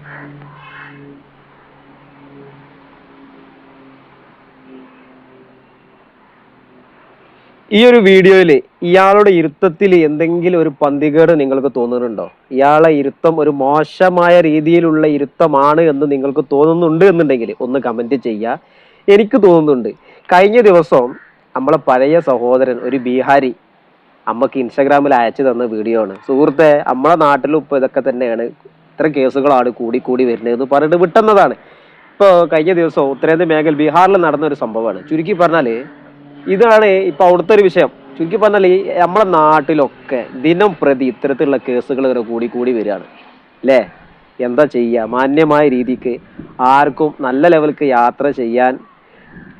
ഈ ഒരു വീഡിയോയിൽ ഇയാളുടെ ഇരുത്തത്തിൽ എന്തെങ്കിലും ഒരു പന്തികേട് നിങ്ങൾക്ക് തോന്നുന്നുണ്ടോ? ഇയാളെ ഇരുത്തം ഒരു മോശമായ രീതിയിലുള്ള ഇരുത്തമാണ് എന്ന് നിങ്ങൾക്ക് തോന്നുന്നുണ്ട് എന്നുണ്ടെങ്കിൽ ഒന്ന് കമന്റ് ചെയ്യുക. എനിക്ക് തോന്നുന്നുണ്ട്. കഴിഞ്ഞ ദിവസം നമ്മളെ പഴയ സഹോദരൻ ഒരു ബീഹാരി അമ്മക്ക് ഇൻസ്റ്റാഗ്രാമിൽ അയച്ചു തന്ന വീഡിയോ ആണ്. സുഹൃത്തെ, നമ്മളെ നാട്ടിലും ഇപ്പൊ ഇതൊക്കെ തന്നെയാണ്. ഇത്ര കേസുകളാണ് കൂടി കൂടി വരുന്നതെന്ന് പറഞ്ഞിട്ട് വിട്ടെന്നതാണ്. ഇപ്പോൾ കഴിഞ്ഞ ദിവസം ഉത്തരേന്ത്യ മേഖല ബീഹാറിൽ നടന്ന ഒരു സംഭവമാണ്. ചുരുക്കി പറഞ്ഞാല് ഇതാണ് ഇപ്പൊ അവിടുത്തെ ഒരു വിഷയം. ചുരുക്കി പറഞ്ഞാൽ ഈ നമ്മളെ നാട്ടിലൊക്കെ ദിനം പ്രതി ഇത്തരത്തിലുള്ള കേസുകൾ ഇങ്ങനെ കൂടി കൂടി വരികയാണ് അല്ലേ? എന്താ ചെയ്യുക? മാന്യമായ രീതിക്ക് ആർക്കും നല്ല ലെവലിക്ക് യാത്ര ചെയ്യാൻ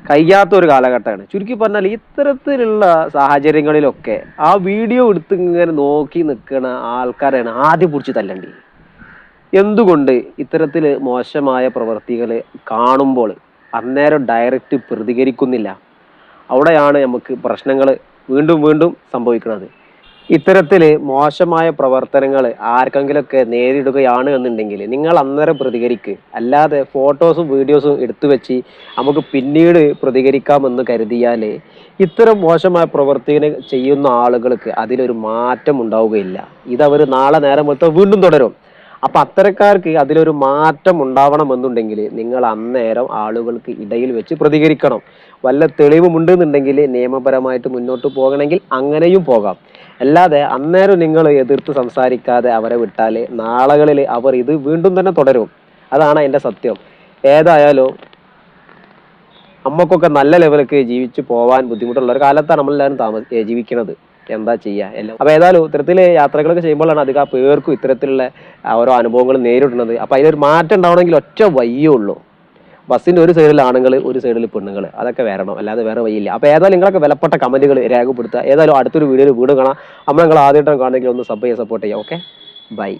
കഴിയാത്ത ഒരു കാലഘട്ടമാണ്. ചുരുക്കി പറഞ്ഞാൽ ഇത്തരത്തിലുള്ള സാഹചര്യങ്ങളിലൊക്കെ ആ വീഡിയോ എടുത്ത് ഇങ്ങനെ നോക്കി നിൽക്കുന്ന ആൾക്കാരാണ് ആദ്യം പിടിച്ച് തല്ലണ്ടി. എന്തുകൊണ്ട് ഇത്തരത്തിൽ മോശമായ പ്രവർത്തികൾ കാണുമ്പോൾ അന്നേരം ഡയറക്റ്റ് പ്രതികരിക്കുന്നില്ല? അവിടെയാണ് നമുക്ക് പ്രശ്നങ്ങൾ വീണ്ടും വീണ്ടും സംഭവിക്കുന്നത്. ഇത്തരത്തിൽ മോശമായ പ്രവർത്തനങ്ങൾ ആർക്കെങ്കിലുമൊക്കെ നേരിടുകയാണ് എന്നുണ്ടെങ്കിൽ നിങ്ങൾ അന്നേരം പ്രതികരിക്കുക. അല്ലാതെ ഫോട്ടോസും വീഡിയോസും എടുത്തു വെച്ച് നമുക്ക് പിന്നീട് പ്രതികരിക്കാമെന്ന് കരുതിയാൽ ഇത്തരം മോശമായ പ്രവർത്തികൾ ചെയ്യുന്ന ആളുകൾക്ക് അതിലൊരു മാറ്റം ഉണ്ടാവുകയില്ല. ഇതവർ നാളെ നേരം വെളുത്താൽ വീണ്ടും തുടരും. അപ്പൊ അത്തരക്കാർക്ക് അതിലൊരു മാറ്റം ഉണ്ടാവണമെന്നുണ്ടെങ്കിൽ നിങ്ങൾ അന്നേരം ആളുകൾക്ക് ഇടയിൽ വെച്ച് പ്രതികരിക്കണം. വല്ല തെളിവുമുണ്ടെന്നുണ്ടെങ്കിൽ നിയമപരമായിട്ട് മുന്നോട്ട് പോകണമെങ്കിൽ അങ്ങനെയും പോകാം. അല്ലാതെ അന്നേരം നിങ്ങൾ എതിർത്ത് സംസാരിക്കാതെ അവരെ വിട്ടാൽ നാളുകളിൽ അവർ ഇത് വീണ്ടും തന്നെ തുടരും. അതാണ് അതിന്റെ സത്യം. ഏതായാലും നമുക്കൊക്കെ നല്ല ലെവലൊക്കെ ജീവിച്ചു പോവാൻ ബുദ്ധിമുട്ടുള്ള ഒരു കാലത്താണ് നമ്മളെല്ലാവരും ജീവിക്കുന്നത്. എന്താ ചെയ്യുക എല്ലാം. അപ്പൊ ഏതായാലും ഇത്തരത്തില് യാത്രകളൊക്കെ ചെയ്യുമ്പോഴാണ് അധികം പേർക്കും ഇത്തരത്തിലുള്ള ഓരോ അനുഭവങ്ങൾ നേരിടുന്നത്. അപ്പൊ അതിലൊരു മാറ്റം ഉണ്ടാവണമെങ്കിൽ ഒറ്റ വഴിയേ ഉള്ളൂ. ബസ്സിന്റെ ഒരു സൈഡിൽ ആണുങ്ങൾ, ഒരു സൈഡിൽ പെണ്ണുങ്ങൾ. അതൊക്കെ വരണം, അല്ലാതെ വേറെ വഴിയില്ല. അപ്പൊ ഏതായാലും നിങ്ങളൊക്കെ വിലപ്പെട്ട കമന്റുകൾ രേഖപ്പെടുത്തുക. ഏതായാലും അടുത്തൊരു വീഡിയോയിൽ വീണ്ടും കാണാം. നമ്മൾ നിങ്ങൾ ആദ്യമായിട്ടാണ് കാണുന്നെങ്കിൽ ഒന്ന് സബ് ചെയ്യുക, സപ്പോർട്ട് ചെയ്യുക. Okay, by.